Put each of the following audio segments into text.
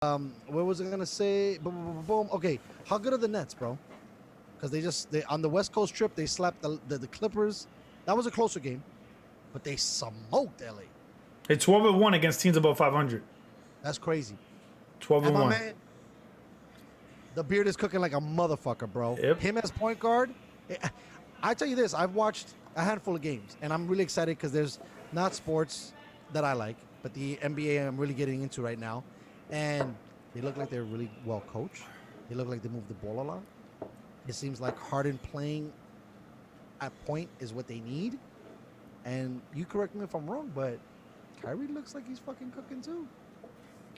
What was I gonna say? Boom, boom, boom, boom. Okay, how good are the Nets, bro? Because they on the West Coast trip they slapped the Clippers. That was a closer game, but they smoked LA. It's 12-1 against teams above 500. That's crazy. 12 And and my 1. man, the beard is cooking like a motherfucker, bro. Yep. Him as point guard. I tell you this, I've watched a handful of games, and I'm really excited because there's not sports that I like, but the NBA I'm really getting into right now, and they look like they're really well coached. They look like they move the ball a lot. It seems like Harden playing at point is what they need. And you correct me if I'm wrong, but Kyrie looks like he's fucking cooking too.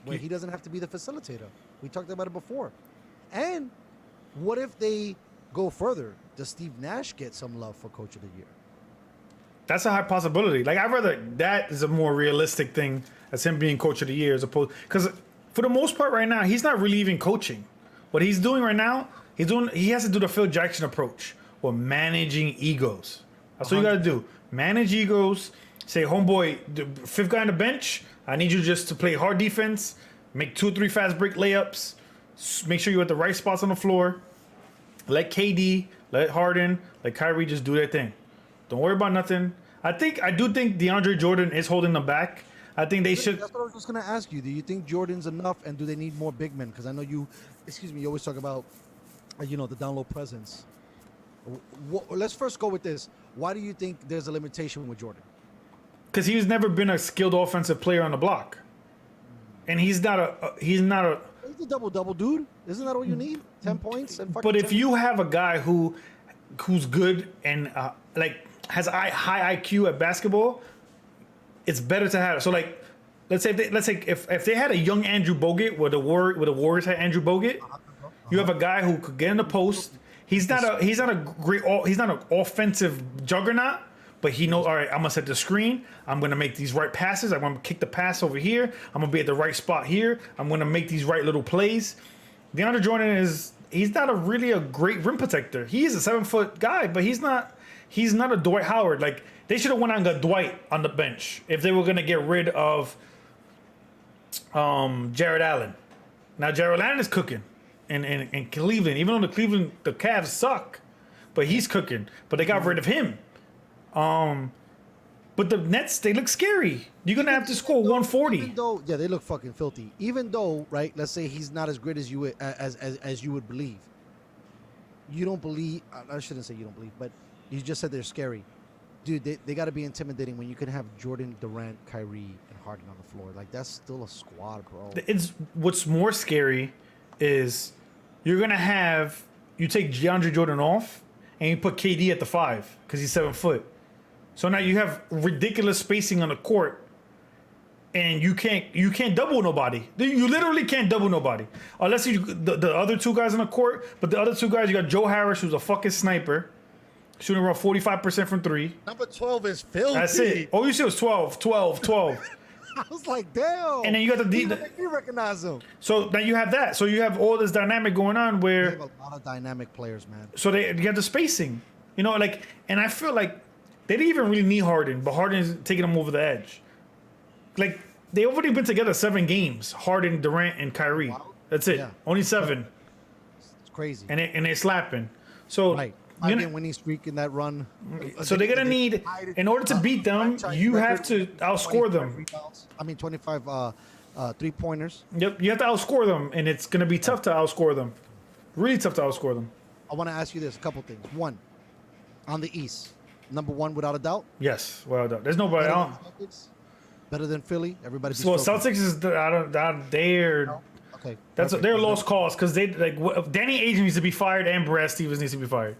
Where he doesn't have to be the facilitator. We talked about it before. And what if they go further? Does Steve Nash get some love for Coach of the Year? That's a high possibility. Like, I'd rather that is a more realistic thing as him being coach of the year as opposed, because for the most part right now he's not really even coaching. What he's doing right now, he has to do the Phil Jackson approach or managing egos. That's what you got to do. Manage egos. Say, homeboy, the fifth guy on the bench, I need you just to play hard defense, make 2 or 3 fast break layups, make sure you're at the right spots on the floor. Let KD, let Harden, let Kyrie just do their thing. Don't worry about nothing. I do think DeAndre Jordan is holding them back. I think they should. That's what I was just gonna ask you. Do you think Jordan's enough, and do they need more big men? Because I know you, you always talk about, the down low presence. Let's first go with this. Why do you think there's a limitation with Jordan? Because he's never been a skilled offensive player on the block, and he's not a. He's a double, dude. Isn't that all you need? 10 points and fucking. But if you have a guy who's good and has high IQ at basketball, it's better to have. So like, let's say if they had a young Andrew Bogut, where the Warriors had Andrew Bogut, you have a guy who could get in the post. He's not an offensive juggernaut, but he knows, all right, I'm gonna set the screen. I'm gonna make these right passes. I'm gonna kick the pass over here. I'm gonna be at the right spot here. I'm gonna make these right little plays. DeAndre Jordan he's not really a great rim protector. He's a 7-foot guy, but he's not a Dwight Howard. Like, they should have went and got Dwight on the bench if they were gonna get rid of Jared Allen. Now Jared Allen is cooking in Cleveland, even though the Cavs suck, but he's cooking. But they got rid of him. But the Nets, they look scary. You're gonna have to score 140. Yeah, they look fucking filthy. Even though, right? Let's say he's not as great as you would believe. You don't believe. I shouldn't say you don't believe, but you just said they're scary, dude. They got to be intimidating when you can have Jordan, Durant, Kyrie, and Harden on the floor. Like, that's still a squad, bro. What's more scary is you take DeAndre Jordan off and you put KD at the 5 because he's 7 foot. So now you have ridiculous spacing on the court, and you can't double nobody. You literally can't double nobody unless the other 2 guys on the court. But the other 2 guys, you got Joe Harris, who's a fucking sniper, shooting around 45% from 3. Number 12 is filthy. That's it. All you see was 12. I was like, damn. And then you got you recognize him. So now you have that. So you have all this dynamic going on where you have a lot of dynamic players, man. So you have the spacing, and I feel like they didn't even really need Harden, but Harden is taking them over the edge. Like, they already been together 7 games. Harden, Durant, and Kyrie. Wow. That's it. Yeah. Only 7. It's crazy. And they're slapping. So right. Winning streak in that run. So they're gonna need, in order to beat them, you have to outscore them. 25 3-pointers. Yep, you have to outscore them, and it's gonna be tough to outscore them. Really tough to outscore them. I want to ask you this: a couple things. One, on the East, number 1 without a doubt. Yes, without a doubt. There's nobody else. Better than Philly. Everybody. Well, Celtics is they're. No? Okay. They're lost cause because they Danny Ainge needs to be fired and Brad Stevens needs to be fired.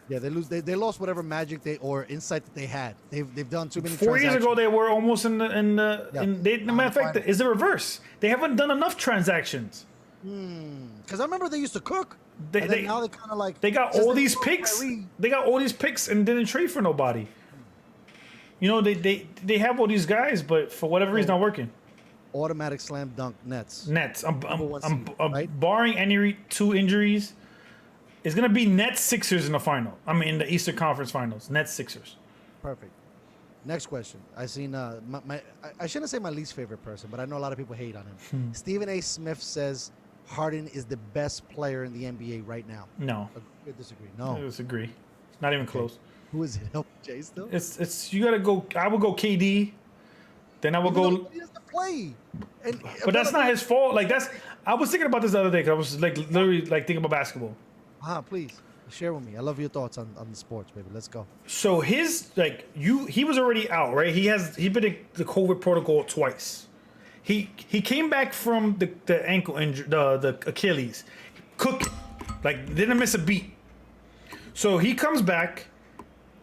Yeah, they lost whatever magic or insight that they had. They've done too many. 4 years ago, they were almost in the. Matter of fact, it's the reverse. They haven't done enough transactions. Because I remember they used to cook. Now they kind of like. They got all these picks. They got all these picks and didn't trade for nobody. They have all these guys, but for whatever reason, not working. Automatic slam dunk Nets. I'm barring any 2 injuries. It's gonna be Nets Sixers in the final. I mean, in the Eastern Conference Finals. Nets Sixers. Perfect. Next question. I seen I shouldn't say my least favorite person, but I know a lot of people hate on him. Stephen A. Smith says Harden is the best player in the NBA right now. No, Agree or disagree? I No. disagree. Not even close. Who is it? Help Jay still? It's you gotta go. I would go KD. Then I would Even go. though he doesn't play. And, But that's not his fault. Like that's. I was thinking about this the other day. 'Cause I was like literally like thinking about basketball. Please share with me. I love your thoughts on the sports, baby. Let's go. So his he was already out, right? He been in the COVID protocol twice. He came back from the ankle injury, the Achilles, cooking, like didn't miss a beat. So he comes back,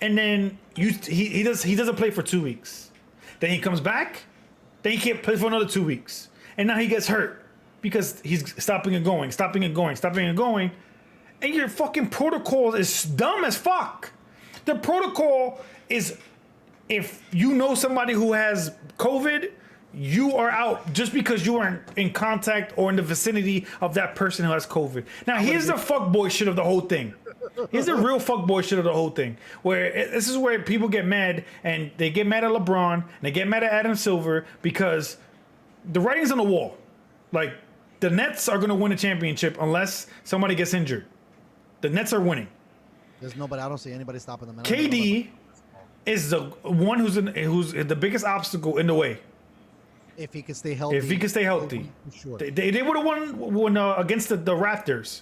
and then he doesn't play for 2 weeks. Then he comes back, then he can't play for another 2 weeks, and now he gets hurt because he's stopping and going, and your fucking protocol is dumb as fuck. The protocol is if you know somebody who has COVID, you are out just because you are in contact or in the vicinity of that person who has COVID. Now, here's the fuckboy shit of the whole thing. Here's the real fuckboy shit of the whole thing. This is where people get mad, and they get mad at LeBron, and they get mad at Adam Silver because the writing's on the wall. Like, the Nets are going to win a championship unless somebody gets injured. The Nets are winning. There's nobody. I don't see anybody stopping them. KD is the one who's the biggest obstacle in the way. If he can stay healthy. If he can stay healthy, sure. they would have won against the Raptors.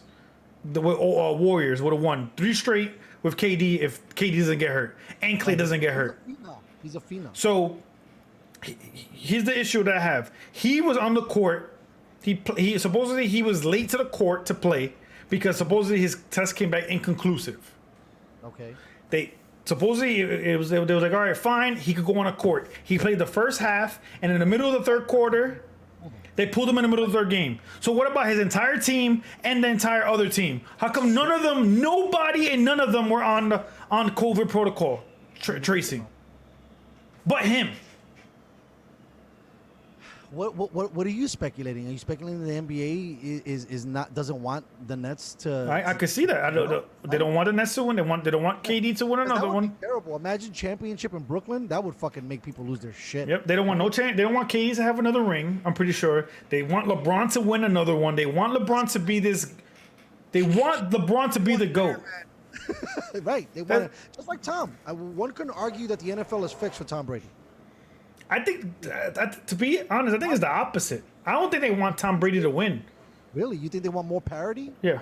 The Warriors would have won 3 straight with KD if KD doesn't get hurt and Klay doesn't get hurt. He's a phenom. So here's the issue that I have. He was on the court. He supposedly he was late to the court to play because supposedly his test came back inconclusive. Okay. They supposedly they was like, all right, fine, he could go on a court. He played the first half, and in the middle of the third quarter, they pulled him in the middle of the third game. So what about his entire team and the entire other team? How come nobody and none of them were on COVID protocol tracing, but him? What are you speculating? Are you speculating the NBA doesn't want the Nets to? I could see that. They don't want the Nets to win. They don't want KD to win another one. Terrible. Imagine championship in Brooklyn. That would fucking make people lose their shit. Yep. They don't want They don't want KD to have another ring. I'm pretty sure. They want LeBron to win another one. They want LeBron to be this. They want LeBron to be the GOAT. Right. They want it. Just like Tom. One couldn't argue that the NFL is fixed for Tom Brady. I think, to be honest, I think it's the opposite. I don't think they want Tom Brady to win. Really? You think they want more parity? Yeah.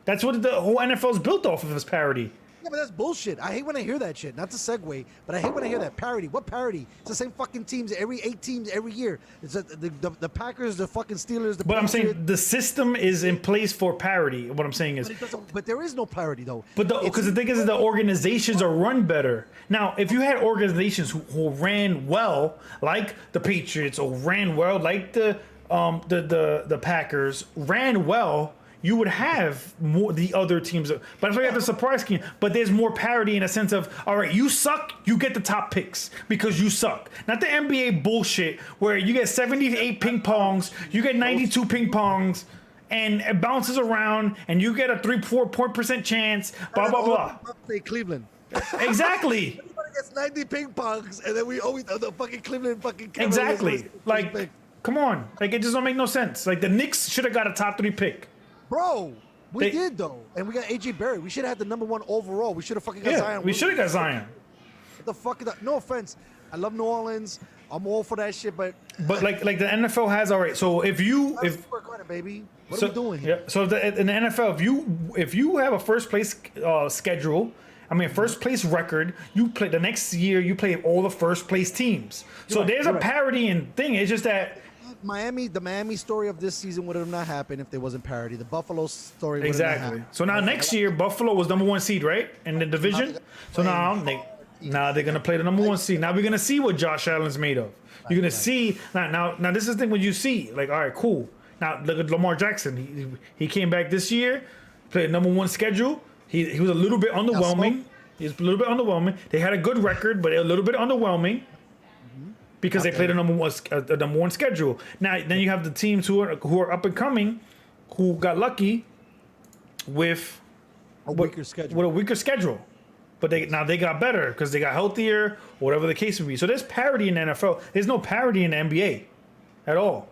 That's what the whole NFL is built off of, is parity. Yeah, but that's bullshit. I hate when I hear that shit. Not to segue, but I hate when I hear that parity. What parity? It's the same fucking teams, 8 teams every year. It's the Packers, the fucking Steelers, the But I'm Patriots. saying the system is in place for parity. What I'm saying is, But there is no parity, though. but because the thing is, the organizations are run better. Now, if you had organizations who ran well, like the Patriots, or ran well, like the Packers, ran well, you would have more the other teams. But that's why you have the surprise scheme. But there's more parity in a sense of, all right, you suck, you get the top picks because you suck. Not the NBA bullshit where you get 78 ping pongs, you get 92 ping pongs, and it bounces around, and you get a 3-4% chance, blah, blah, blah. Say Cleveland. Exactly. Everybody gets 90 ping pongs, and then we always the fucking Cleveland fucking Cavaliers Exactly. first Like, pick. come on. Like, it just don't make no sense. Like, the Knicks should have got a top 3 pick. Bro, we They- did though, and we got AJ Barrett. We should have had the number 1 overall. We should have fucking got Yeah, Zion. we should have got Zion. What the fuck is that? No offense, I love New Orleans. I'm all for that shit, but But like the NFL has, all right. So if we're going, baby. What are we doing here? Yeah, so in the NFL, if you have a first place schedule, I mean first place record, you play the next year. You play all the first place teams. So right, there's you're a right. parity in thing. It's just that The Miami story of this season would have not happened if there wasn't parity. The Buffalo story would have exactly. not happened. So now next year, Buffalo was number 1 seed, right, in the division. So now they're gonna play the number 1 seed. Now we're gonna see what Josh Allen's made of. You're gonna see now. This is the thing when you see like, all right, cool. Now look at Lamar Jackson. He came back this year, played number 1 schedule. He was a little bit underwhelming. He was a little bit underwhelming. They had a good record, but a little bit underwhelming. Because they played a number one schedule. Now, then you have the teams who are up and coming, who got lucky with A weaker schedule. With a weaker schedule. but they got better because they got healthier, whatever the case would be. So there's parity in the NFL. There's no parity in the NBA at all.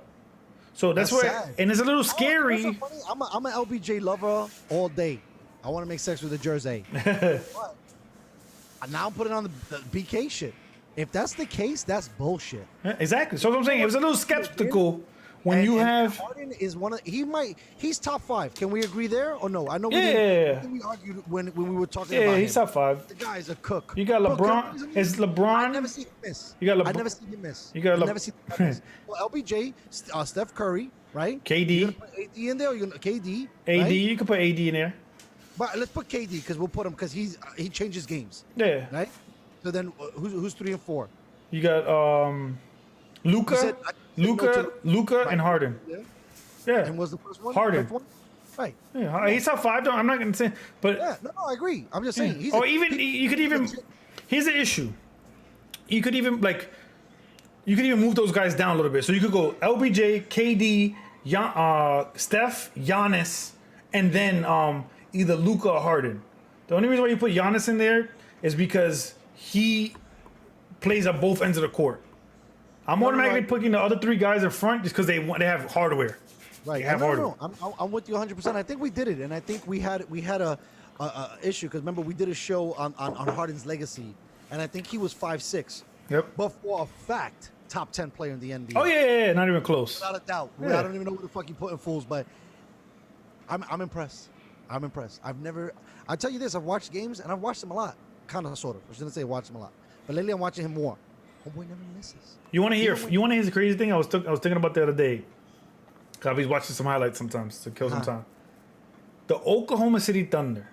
So that's where, sad. and it's a little Oh, scary. you know what's so funny? I'm an LBJ lover all day. I want to make sex with the jersey. But now I'm putting on the BK shit. If that's the case, that's bullshit. Yeah, exactly. So what I'm saying, it was a little skeptical when you have. Harden is one of he's top 5. Can we agree there or no? I know we Yeah. didn't, I think we argued when we were talking Yeah, about he's him. top 5. The guy's a cook. You got Bro, LeBron. Is I LeBron? never see him miss. You got I LeBron- never see him miss. You got I never see him miss. Well, LBJ, Steph Curry, right? KD. You gonna put AD in there? Or you gonna, KD. AD. Right? You can put AD in there. But let's put KD because we'll put him because he changes games, Yeah. right? So then who's 3 and 4? You got You said- Luca, Right. and Harden. Yeah. Yeah. And was the first one? Harden. Fifth one? Right. Yeah, he's top 5. I'm not gonna say, but Yeah. No, I agree. I'm just saying. He's or even you could even. Here's the issue. You could even move those guys down a little bit. So you could go LBJ, KD, Steph, Giannis, and then either Luca or Harden. The only reason why you put Giannis in there is because he plays at both ends of the court. I'm automatically putting the other 3 guys in front just because they have hardware. Right. They have No. hardware. I'm with you 100%. I think we did it, and I think we had a issue because remember we did a show on Harden's legacy, and I think he was 5'6", Yep. but for a fact, top 10 player in the NBA. Oh yeah, not even close. Without a doubt. Yeah. I don't even know what the fuck you put in fools, but I'm impressed. I'm impressed. I'll tell you this, I've watched games, and I've watched them a lot. Kind of, sort of. I shouldn't say watch them a lot. But lately I'm watching him more. Homeboy never misses. You want to hear the crazy thing I was thinking about the other day? Cause I'll be watching some highlights sometimes to kill some time. The Oklahoma City Thunder.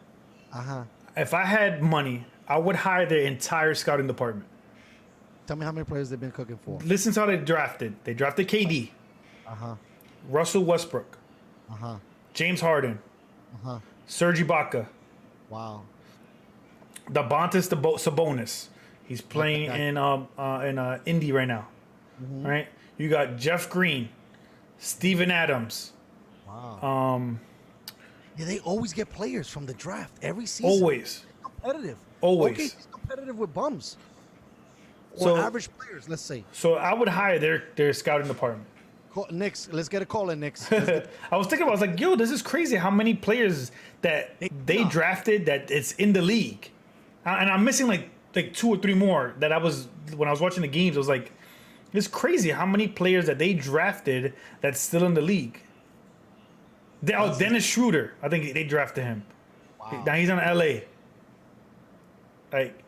Uh-huh. If I had money, I would hire their entire scouting department. Tell me how many players they've been cooking for. Listen to how they drafted. They drafted KD, Uh-huh. Russell Westbrook, Uh-huh. James Harden, Uh-huh. Serge Ibaka, Wow. Domantas Sabonis. He's playing Okay. in Indy right now. Right? You got Jeff Green, Steven Adams. Wow. Yeah, they always get players from the draft every season. Always. Competitive. Always. Okay, he's competitive with bums. Or So- average players, let's say. So I would hire their scouting department. Knicks, let's get a call in, Knicks. Let's get- I was thinking about, I was like, yo, this is crazy how many players that they Yeah. drafted that it's in the league. And I'm missing like 2 or 3 more that when I was watching the games, I was like, it's crazy how many players that they drafted that's still in the league. Dennis Schroeder, I think they drafted him. Wow. Now he's in LA. Like,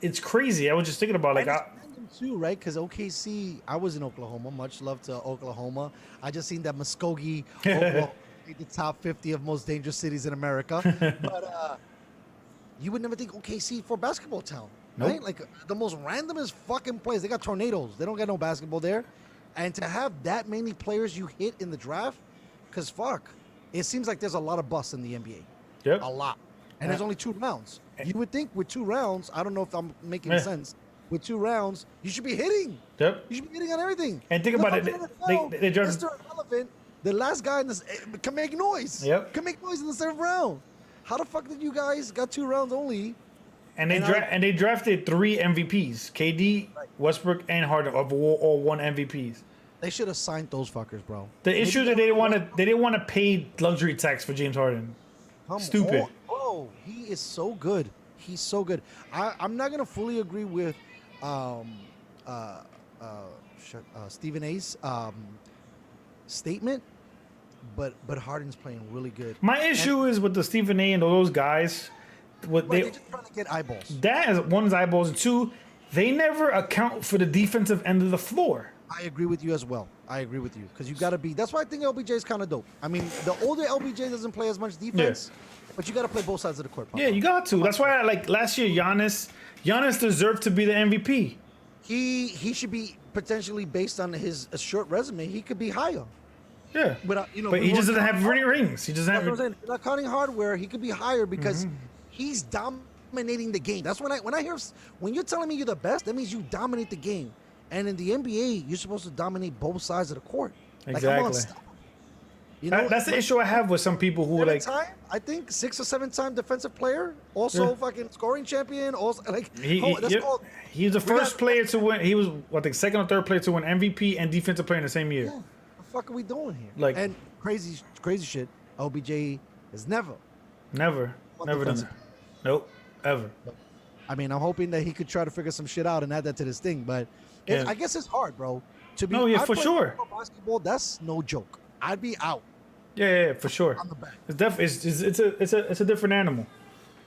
it's crazy. I was just thinking about And it's random too, right? Because OKC, I was in Oklahoma. Much love to Oklahoma. I just seen that Muskogee, Oklahoma, made the top 50 of most dangerous cities in America. But you would never think OKC for basketball town, right? Nope. Like the most randomest fucking place. They got tornadoes. They don't get no basketball there. And to have that many players you hit in the draft, because fuck, it seems like there's a lot of busts in the NBA. Yep. A lot. And there's only 2 rounds. You would think with 2 rounds, I don't know if I'm making Yeah. sense. With 2 rounds, you should be hitting. Yep. You should be hitting on everything. And think Look about how it, the they- NFL, they drafted- Mr. Irrelevant, the last guy in this can make noise. Yep. Can make noise in the 7th round. How the fuck did you guys got 2 rounds only? And they And they drafted 3 MVPs: KD, Westbrook, and Harden, of all 1 MVPs. They should have signed those fuckers, bro. The issue that they didn't want to pay luxury tax for James Harden. Come Stupid. on, bro. He is so good. He's so good. I'm not gonna fully agree with Stephen A's statement, but Harden's playing really good. My issue is with the Stephen A. and those guys. What They're they just trying to get eyeballs. that is one is eyeballs, and 2, they never account for the defensive end of the floor. I agree with you as well. I agree with you because you got to be. That's why I think LBJ is kind of dope. I mean, the older LBJ doesn't play as much defense, but you got to play both sides of the court. Papa. Yeah, you got to. That's why last year Giannis deserved to be the MVP. He should be potentially based on his short resume. He could be higher. Yeah, Without, but we he just won't doesn't have count- any rings. He doesn't That's what I'm have. saying. Not counting hardware, he could be higher because he's dominating the game. That's when I hear when you're telling me you're the best, that means you dominate the game. And in the NBA, you're supposed to dominate both sides of the court. Like, I'm Exactly. unstoppable. You know, That's the issue I have with some people who like. time, I think 6 or 7 time defensive player, also Yeah. fucking scoring champion, also like that's Yep. called. He was the we first got- player to win. He was, I think, second or third player to win MVP and defensive player in the same year. Yeah, what the fuck are we doing here? Like- and crazy shit. OBJ is never. Never done defensive. that. Nope, ever. I mean, I'm hoping that he could try to figure some shit out and add that to this thing, but Yeah. I guess it's hard, bro. To be No, yeah, I for play sure. Basketball, that's no joke. I'd be out Yeah, for sure. on the back. It's it's a different animal.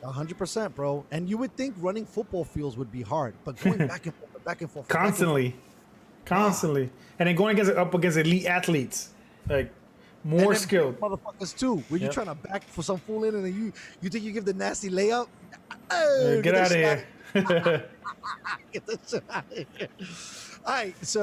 100%, bro. And you would think running football fields would be hard, but going back and forth, back and forth, back and Constantly, and then going up against elite athletes, like And more then skilled. motherfuckers too. When you Yep. trying to back for some fool in, and then you think you give the nasty layup? Hey, Get that out of shit here. Get that shit out of here. All right, so.